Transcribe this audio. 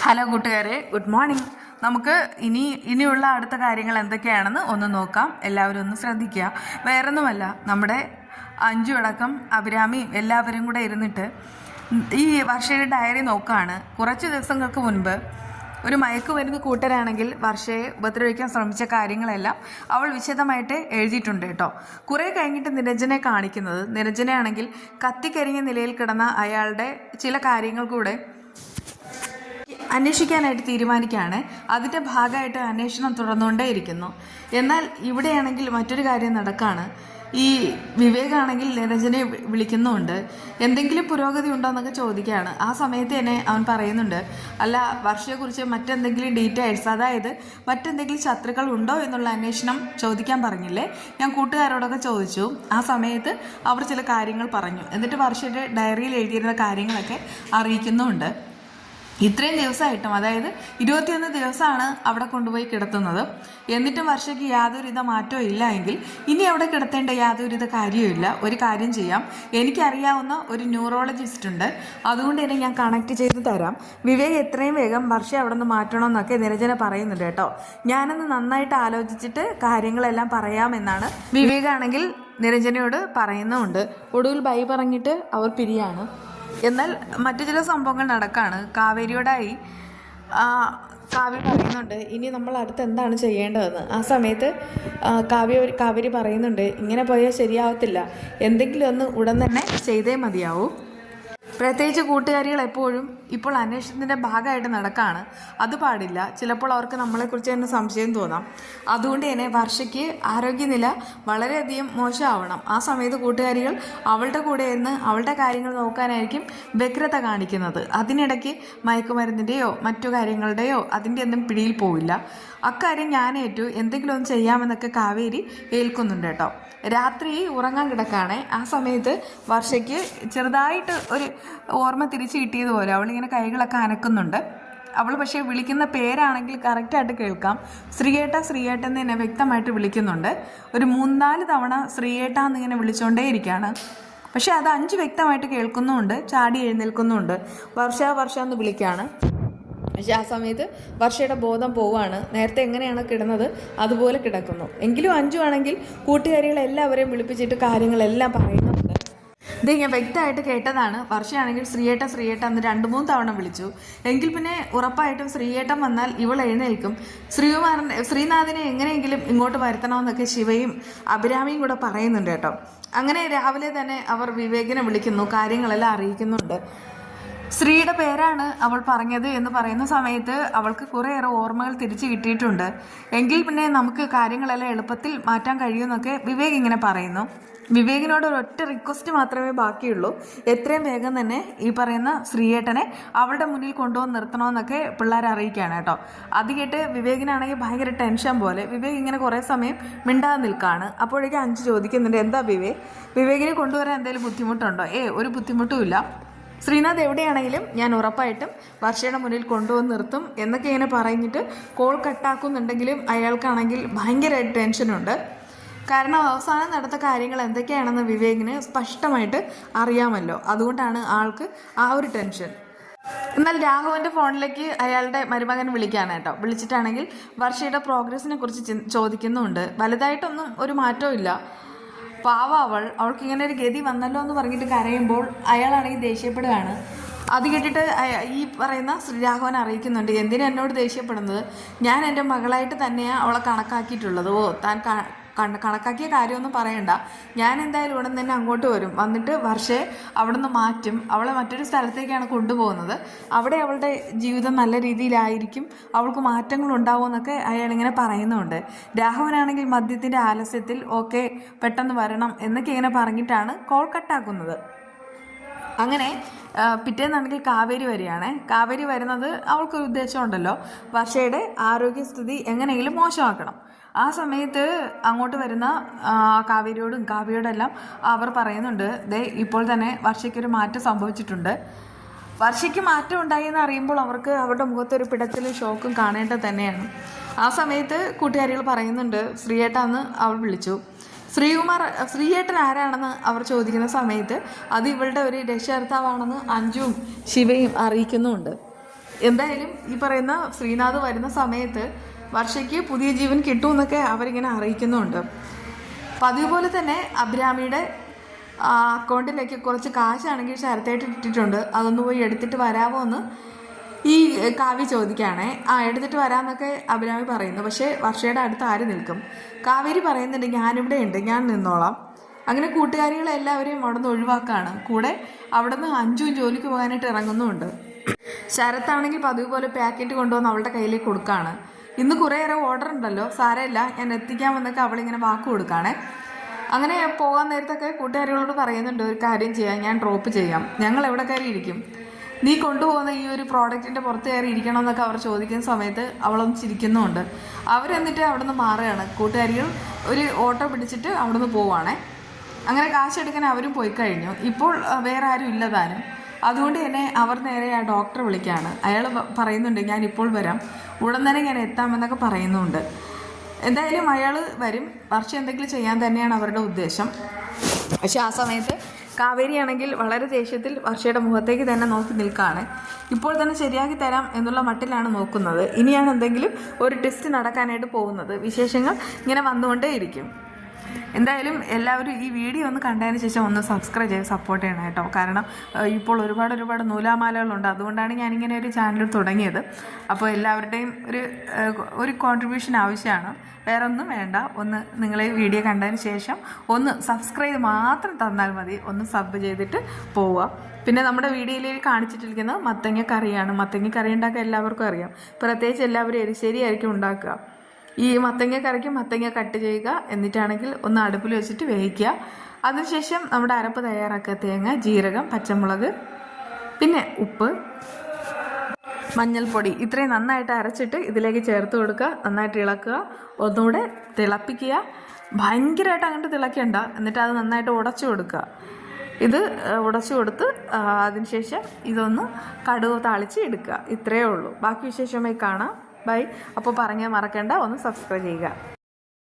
Hello കൂട്ടുകാരെ, good morning. നമുക്ക് ഇനിയുള്ള അടുത്ത കാര്യങ്ങൾ എന്തൊക്കെയാണെന്ന് ഒന്ന് നോക്കാം. എല്ലാവരും ഒന്ന് ശ്രദ്ധിക്കുക. വേറൊന്നുമല്ല, നമ്മുടെ അഞ്ചു അടക്കം അഭിരാമിയും എല്ലാവരും കൂടെ ഇരുന്നിട്ട് ഈ വർഷയുടെ ഡയറി നോക്കുകയാണ്. കുറച്ച് ദിവസങ്ങൾക്ക് മുൻപ് ഒരു മയക്കുമരുന്ന് കൂട്ടരാണെങ്കിൽ വർഷയെ ഉപദ്രവിക്കാൻ ശ്രമിച്ച കാര്യങ്ങളെല്ലാം അവൾ വിശദമായിട്ട് എഴുതിയിട്ടുണ്ട് കേട്ടോ. കുറേ കഴിഞ്ഞിട്ട് നിരഞ്ജനെ കാണിക്കുന്നത്, നിരഞ്ജനയാണെങ്കിൽ കത്തിക്കരിഞ്ഞ നിലയിൽ കിടന്ന അയാളുടെ ചില കാര്യങ്ങൾ കൂടെ അന്വേഷിക്കാനായിട്ട് തീരുമാനിക്കുകയാണ്. അതിൻ്റെ ഭാഗമായിട്ട് അന്വേഷണം തുടർന്നുകൊണ്ടേയിരിക്കുന്നു. എന്നാൽ ഇവിടെയാണെങ്കിൽ മറ്റൊരു കാര്യം നടക്കുകയാണ്. ഈ വിവേകാണെങ്കിൽ നിരഞ്ജനെ വിളിക്കുന്നുണ്ട്. എന്തെങ്കിലും പുരോഗതി ഉണ്ടോ എന്നൊക്കെ ചോദിക്കുകയാണ്. ആ സമയത്ത് തന്നെ അവൻ പറയുന്നുണ്ട്, അല്ല, വർഷയെക്കുറിച്ച് മറ്റെന്തെങ്കിലും ഡീറ്റെയിൽസ്, അതായത് മറ്റെന്തെങ്കിലും ശത്രുക്കൾ ഉണ്ടോ എന്നുള്ള അന്വേഷണം ചോദിക്കാൻ പറഞ്ഞില്ലേ, ഞാൻ കൂട്ടുകാരോടൊക്കെ ചോദിച്ചു. ആ സമയത്ത് അവർ ചില കാര്യങ്ങൾ പറഞ്ഞു. എന്നിട്ട് വർഷയുടെ ഡയറിയിൽ എഴുതിയിരുന്ന കാര്യങ്ങളൊക്കെ അറിയിക്കുന്നുമുണ്ട്. ഇത്രയും ദിവസമായിട്ടും, അതായത് 21 ദിവസമാണ് അവിടെ കൊണ്ടുപോയി കിടത്തുന്നത്. എന്നിട്ടും വർഷയ്ക്ക് യാതൊരുവിധ മാറ്റവും ഇല്ല എങ്കിൽ ഇനി അവിടെ കിടത്തേണ്ട യാതൊരുവിധ കാര്യവുമില്ല. ഒരു കാര്യം ചെയ്യാം, എനിക്കറിയാവുന്ന ഒരു ന്യൂറോളജിസ്റ്റ് ഉണ്ട്, അതുകൊണ്ട് തന്നെ ഞാൻ കണക്ട് ചെയ്ത് തരാം. വിവേക് എത്രയും വേഗം വർഷ അവിടെ നിന്ന് മാറ്റണമെന്നൊക്കെ നിരഞ്ജന പറയുന്നുണ്ട് കേട്ടോ. ഞാനൊന്ന് നന്നായിട്ട് ആലോചിച്ചിട്ട് കാര്യങ്ങളെല്ലാം പറയാമെന്നാണ് വിവേകാണെങ്കിൽ നിരഞ്ജനയോട് പറയുന്നുമുണ്ട്. ഒടുവിൽ ബൈ പറഞ്ഞിട്ട് അവർ പിരിയാണ്. എന്നാൽ മറ്റു ചില സംഭവങ്ങൾ നടക്കുകയാണ്. കാവേരിയോടായി കാവ്യ പറയുന്നുണ്ട്, ഇനി നമ്മൾ അടുത്ത് എന്താണ് ചെയ്യേണ്ടതെന്ന്. ആ സമയത്ത് കാവേരി പറയുന്നുണ്ട്, ഇങ്ങനെ പോയാൽ ശരിയാവത്തില്ല, എന്തെങ്കിലും ഒന്ന് ഉടൻ തന്നെ ചെയ്തേ മതിയാവൂ. പ്രത്യേകിച്ച് കൂട്ടുകാരികൾ എപ്പോഴും ഇപ്പോൾ അന്വേഷണത്തിൻ്റെ ഭാഗമായിട്ട് നടക്കുകയാണ്. അത് പാടില്ല. ചിലപ്പോൾ അവർക്ക് നമ്മളെക്കുറിച്ച് തന്നെ സംശയം തോന്നാം. അതുകൊണ്ട് തന്നെ വർഷയ്ക്ക് ആരോഗ്യനില വളരെയധികം മോശമാവണം. ആ സമയത്ത് കൂട്ടുകാരികൾ അവളുടെ കൂടെ ഇരുന്ന് അവളുടെ കാര്യങ്ങൾ നോക്കാനായിരിക്കും വ്യഗ്രത കാണിക്കുന്നത്. അതിനിടയ്ക്ക് മയക്കുമരുന്നിൻ്റെയോ മറ്റു കാര്യങ്ങളുടെയോ അതിൻ്റെ ഒന്നും പിടിയിൽ പോവില്ല. അക്കാര്യം ഞാൻ ഏറ്റു, എന്തെങ്കിലും ഒന്ന് ചെയ്യാമെന്നൊക്കെ കാവേരി ഏൽക്കുന്നുണ്ട് കേട്ടോ. രാത്രി ഉറങ്ങാൻ കിടക്കുകയാണെ. ആ സമയത്ത് വർഷയ്ക്ക് ചെറുതായിട്ട് ഒരു ഓർമ്മ തിരിച്ചു കിട്ടിയതുപോലെ അവളിങ്ങനെ കൈകളൊക്കെ അനക്കുന്നുണ്ട്. അവൾ പക്ഷേ വിളിക്കുന്ന പേരാണെങ്കിൽ കറക്റ്റായിട്ട് കേൾക്കാം. ശ്രീയേട്ടൻ തന്നെ വ്യക്തമായിട്ട് വിളിക്കുന്നുണ്ട്. ഒരു 3-4 തവണ ശ്രീയേട്ട എന്നിങ്ങനെ വിളിച്ചുകൊണ്ടേയിരിക്കുകയാണ്. പക്ഷേ അത് 5 വ്യക്തമായിട്ട് കേൾക്കുന്നുമുണ്ട്. ചാടി എഴുന്നേൽക്കുന്നുമുണ്ട്. വർഷ എന്ന് വിളിക്കുകയാണ്. പക്ഷെ ആ സമയത്ത് വർഷയുടെ ബോധം പോവുകയാണ്. നേരത്തെ എങ്ങനെയാണ് കിടന്നത് അതുപോലെ കിടക്കുന്നു. എങ്കിലും 5 ആണെങ്കിൽ കൂട്ടുകാരികളെല്ലാവരെയും വിളിപ്പിച്ചിട്ട് കാര്യങ്ങളെല്ലാം പറയുന്നുണ്ട്. ഇത് ഞാൻ വ്യക്തമായിട്ട് കേട്ടതാണ്. വർഷയാണെങ്കിൽ ശ്രീയേട്ട എന്ന് 2-3 തവണ വിളിച്ചു. എങ്കിൽ പിന്നെ ഉറപ്പായിട്ടും ശ്രീയേട്ടൻ വന്നാൽ ഇവൾ എഴുന്നേൽക്കും. ശ്രീനാഥിനെ എങ്ങനെയെങ്കിലും ഇങ്ങോട്ട് വരുത്തണമെന്നൊക്കെ ശിവയും അഭിരാമിയും കൂടെ പറയുന്നുണ്ട് കേട്ടോ. അങ്ങനെ രാവിലെ തന്നെ അവർ വിവേകിനെ വിളിക്കുന്നു, കാര്യങ്ങളെല്ലാം അറിയിക്കുന്നുണ്ട്. ശ്രീയുടെ പേരാണ് അവൾ പറഞ്ഞത് എന്ന് പറയുന്ന സമയത്ത് അവൾക്ക് കുറേയേറെ ഓർമ്മകൾ തിരിച്ചു കിട്ടിയിട്ടുണ്ട്. എങ്കിൽ പിന്നെ നമുക്ക് കാര്യങ്ങളെല്ലാം എളുപ്പത്തിൽ മാറ്റാൻ കഴിയുമെന്നൊക്കെ വിവേക് ഇങ്ങനെ പറയുന്നു. വിവേകിനോട് ഒരൊറ്റ റിക്വസ്റ്റ് മാത്രമേ ബാക്കിയുള്ളൂ, എത്രയും വേഗം തന്നെ ഈ പറയുന്ന ശ്രീയേട്ടനെ അവളുടെ മുന്നിൽ കൊണ്ടുവന്ന് നിർത്തണമെന്നൊക്കെ പിള്ളേരെ അറിയിക്കുകയാണ് കേട്ടോ. അത് കേട്ട് വിവേകിനാണെങ്കിൽ ഭയങ്കര ടെൻഷൻ പോലെ. വിവേക് ഇങ്ങനെ കുറേ സമയം മിണ്ടാതെ നിൽക്കുകയാണ്. അപ്പോഴേക്കും 5 ചോദിക്കുന്നുണ്ട്, എന്താ വിവേകിനെ കൊണ്ടുവരാൻ എന്തെങ്കിലും ബുദ്ധിമുട്ടുണ്ടോ? ഒരു ബുദ്ധിമുട്ടും ഇല്ല. ശ്രീനാഥ് എവിടെയാണെങ്കിലും ഞാൻ ഉറപ്പായിട്ടും വർഷയുടെ മുന്നിൽ കൊണ്ടുവന്ന് നിർത്തും എന്നൊക്കെ ഇങ്ങനെ പറഞ്ഞിട്ട് കോൾ കട്ടാക്കുന്നുണ്ടെങ്കിലും അയാൾക്കാണെങ്കിൽ ഭയങ്കര ടെൻഷനുണ്ട്. കാരണം അവസാനം നടത്ത കാര്യങ്ങൾ എന്തൊക്കെയാണെന്ന് വിവേകിന് സ്പഷ്ടമായിട്ട് അറിയാമല്ലോ. അതുകൊണ്ടാണ് ആൾക്ക് ആ ഒരു ടെൻഷൻ. എന്നാൽ രാഘവൻ്റെ ഫോണിലേക്ക് അയാളുടെ മരുമകൻ വിളിക്കാനായിട്ടോ. വിളിച്ചിട്ടാണെങ്കിൽ വർഷയുടെ പ്രോഗ്രസിനെ കുറിച്ച് ചോദിക്കുന്നുമുണ്ട്. വലുതായിട്ടൊന്നും ഒരു മാറ്റവും ഇല്ല. പാവ അവൾക്ക് ഇങ്ങനെ ഒരു ഗതി വന്നല്ലോ എന്ന് പറഞ്ഞിട്ട് കരയുമ്പോൾ അയാളാണെങ്കിൽ ദേഷ്യപ്പെടുകയാണ്. അത് കേട്ടിട്ട് ഈ പറയുന്ന ശ്രീരാഘവൻ അറിയിക്കുന്നുണ്ട്, എന്തിനാ എന്നോട് ദേഷ്യപ്പെടുന്നത്? ഞാൻ എൻ്റെ മകളായിട്ട് തന്നെയാണ് അവളെ കണക്കാക്കിയിട്ടുള്ളത്. താൻ കണക്കാക്കിയ കാര്യമൊന്നും പറയണ്ട. ഞാൻ എന്തായാലും ഉടൻ തന്നെ അങ്ങോട്ട് വരും. വന്നിട്ട് വർഷയെ അവിടെ നിന്ന് മാറ്റും. അവളെ മറ്റൊരു സ്ഥലത്തേക്കാണ് കൊണ്ടുപോകുന്നത്. അവിടെ അവളുടെ ജീവിതം നല്ല രീതിയിലായിരിക്കും, അവൾക്ക് മാറ്റങ്ങൾ ഉണ്ടാവുമെന്നൊക്കെ അയാളിങ്ങനെ പറയുന്നുണ്ട്. രാഘവനാണെങ്കിൽ മദ്യത്തിൻ്റെ ആലസ്യത്തിൽ ഓക്കെ പെട്ടെന്ന് വരണം എന്നൊക്കെ ഇങ്ങനെ പറഞ്ഞിട്ടാണ് കോൾ കട്ടാക്കുന്നത്. അങ്ങനെ പിറ്റേന്നാണെങ്കിൽ കാവേരി വരികയാണ്. കാവേരി വരുന്നത് അവൾക്കൊരു ഉദ്ദേശമുണ്ടല്ലോ, വർഷയുടെ ആരോഗ്യസ്ഥിതി എങ്ങനെയെങ്കിലും മോശമാക്കണം. ആ സമയത്ത് അങ്ങോട്ട് വരുന്ന കാവ്യയോടെല്ലാം അവർ പറയുന്നുണ്ട്, ഇപ്പോൾ തന്നെ വർഷയ്ക്കൊരു മാറ്റം സംഭവിച്ചിട്ടുണ്ട്. വർഷയ്ക്ക് മാറ്റം ഉണ്ടായി എന്ന് അറിയുമ്പോൾ അവർക്ക് അവരുടെ മുഖത്തൊരു പിടച്ചിലും ഷോക്കും കാണേണ്ടത് തന്നെയാണ്. ആ സമയത്ത് കൂട്ടുകാരികൾ പറയുന്നുണ്ട്, ശ്രീയേട്ടാന്ന് അവൾ വിളിച്ചു. ശ്രീയേട്ടൻ ആരാണെന്ന് അവർ ചോദിക്കുന്ന സമയത്ത് അത് ഇവളുടെ ഒരു രക്ഷകർത്താവാണെന്ന് അഞ്ജുവും ശിവയും അറിയിക്കുന്നുമുണ്ട്. എന്തായാലും ഈ പറയുന്ന ശ്രീനാഥ് വരുന്ന സമയത്ത് വർഷയ്ക്ക് പുതിയ ജീവൻ കിട്ടുമെന്നൊക്കെ അവരിങ്ങനെ അറിയിക്കുന്നുണ്ട്. പതിവ് പോലെ തന്നെ അഭിരാമിയുടെ അക്കൗണ്ടിലേക്ക് കുറച്ച് കാശാണെങ്കിൽ ശരത്തായിട്ട് ഇട്ടിട്ടുണ്ട്. അതൊന്ന് പോയി എടുത്തിട്ട് വരാമോ എന്ന് ഈ കാവ്യ ചോദിക്കുകയാണേ. എടുത്തിട്ട് വരാമെന്നൊക്കെ അഭിരാമി പറയുന്നു. പക്ഷേ വർഷയുടെ അടുത്ത് ആര് നിൽക്കും? കാവേരി പറയുന്നുണ്ട് ഞാനിവിടെ ഉണ്ട്, ഞാൻ നിന്നോളാം. അങ്ങനെ കൂട്ടുകാരികളെല്ലാവരെയും അവിടെ നിന്ന് ഒഴിവാക്കുകയാണ്. കൂടെ അവിടെ നിന്ന് അഞ്ചും ജോലിക്ക് പോകാനായിട്ട് ഇറങ്ങുന്നുമുണ്ട്. ശരത്താണെങ്കിൽ പതിവ് പോലെ പാക്കറ്റ് കൊണ്ടുവന്ന് അവളുടെ കയ്യിലേക്ക് കൊടുക്കുകയാണ്. ഇന്ന് കുറേയേറെ ഓർഡർ ഉണ്ടല്ലോ, സാരമില്ല ഞാൻ എത്തിക്കാമെന്നൊക്കെ അവളിങ്ങനെ വാക്ക് കൊടുക്കുകയാണേ. അങ്ങനെ പോകാൻ നേരത്തൊക്കെ കൂട്ടുകാരികളോട് പറയുന്നുണ്ട് ഒരു കാര്യം ചെയ്യാം, ഞാൻ ഡ്രോപ്പ് ചെയ്യാം, ഞങ്ങൾ എവിടെ കയറി ഇരിക്കും, നീ കൊണ്ടുപോകുന്ന ഈ ഒരു പ്രോഡക്റ്റിൻ്റെ പുറത്ത് കയറി ഇരിക്കണം എന്നൊക്കെ അവർ ചോദിക്കുന്ന സമയത്ത് അവളൊന്ന് ചിരിക്കുന്നുമുണ്ട്. അവരെന്നിട്ട് അവിടെ നിന്ന് മാറുകയാണ്. കൂട്ടുകാരികൾ ഒരു ഓട്ടോ പിടിച്ചിട്ട് അവിടെ നിന്ന് പോവുകയാണേ. അങ്ങനെ കാശെടുക്കാൻ അവരും പോയി കഴിഞ്ഞു. ഇപ്പോൾ വേറെ ആരും ഇല്ലതാനും. അതുകൊണ്ട് തന്നെ അവർ നേരെ ആ ഡോക്ടറെ വിളിക്കുകയാണ്. അയാൾ പറയുന്നുണ്ട് ഞാൻ ഇപ്പോൾ വരാം, ഉടൻ തന്നെ ഞാൻ എത്താമെന്നൊക്കെ പറയുന്നുണ്ട്. എന്തായാലും അയാൾ വരും. വർഷം എന്തെങ്കിലും ചെയ്യാൻ തന്നെയാണ് അവരുടെ ഉദ്ദേശം. പക്ഷെ ആ സമയത്ത് കാവേരിയാണെങ്കിൽ വളരെ ദേഷ്യത്തിൽ വർഷയുടെ മുഖത്തേക്ക് തന്നെ നോക്കി നിൽക്കുകയാണ്. ഇപ്പോൾ തന്നെ ശരിയാക്കി തരാം എന്നുള്ള മട്ടിലാണ് നോക്കുന്നത്. ഇനിയാണ് എന്തെങ്കിലും ഒരു ടെസ്റ്റ് നടക്കാനായിട്ട് പോകുന്നത്. വിശേഷങ്ങൾ ഇങ്ങനെ വന്നുകൊണ്ടേയിരിക്കും. എന്തായാലും എല്ലാവരും ഈ വീഡിയോ ഒന്ന് കണ്ടതിന് ശേഷം ഒന്ന് സബ്സ്ക്രൈബ് ചെയ്ത് സപ്പോർട്ട് ചെയ്യണം കേട്ടോ. കാരണം ഇപ്പോൾ ഒരുപാട് നൂലാമാലകളുണ്ട്. അതുകൊണ്ടാണ് ഞാനിങ്ങനെ ഒരു ചാനൽ തുടങ്ങിയത്. അപ്പോൾ എല്ലാവരുടെയും ഒരു കോൺട്രിബ്യൂഷൻ ആവശ്യമാണ്, വേറെ ഒന്നും വേണ്ട. ഒന്ന് നിങ്ങൾ ഈ വീഡിയോ കണ്ടതിന് ശേഷം ഒന്ന് സബ്സ്ക്രൈബ് മാത്രം തന്നാൽ മതി. ഒന്ന് സബ് ചെയ്തിട്ട് പോവുക. പിന്നെ നമ്മുടെ വീഡിയോയിൽ കാണിച്ചിട്ടിരിക്കുന്നത് മത്തങ്ങ കറിയാണ്. മത്തങ്ങ കറി ഉണ്ടാക്കാൻ എല്ലാവർക്കും അറിയാം. പ്രത്യേകിച്ച് എല്ലാവരും എരിശ്ശേരി ആയിരിക്കും ഉണ്ടാക്കുക. ഈ മത്തങ്ങ കറിക്ക് മത്തങ്ങ കട്ട് ചെയ്യുക, എന്നിട്ടാണെങ്കിൽ ഒന്ന് അടുപ്പിൽ വെച്ചിട്ട് വേവിക്കുക. അതിനുശേഷം നമ്മുടെ അരപ്പ് തയ്യാറാക്കുക. തേങ്ങ, ജീരകം, പച്ചമുളക്, പിന്നെ ഉപ്പ്, മഞ്ഞൾപ്പൊടി ഇത്രയും നന്നായിട്ട് അരച്ചിട്ട് ഇതിലേക്ക് ചേർത്ത് കൊടുക്കുക. നന്നായിട്ട് ഇളക്കുക, ഒന്നുകൂടെ തിളപ്പിക്കുക. ഭയങ്കരമായിട്ട് അങ്ങോട്ട് തിളയ്ക്കണ്ട. എന്നിട്ട് അത് നന്നായിട്ട് ഉടച്ചു കൊടുക്കുക. ഇത് ഉടച്ചു കൊടുത്ത് അതിനുശേഷം ഇതൊന്ന് കടുക് താളിച്ച് എടുക്കുക. ഇത്രയേ ഉള്ളൂ. ബാക്കി വിശേഷമായി കാണാം. ബൈ. അപ്പോൾ പറഞ്ഞാൽ മറക്കണ്ട, ഒന്ന് സബ്സ്ക്രൈബ് ചെയ്യുക.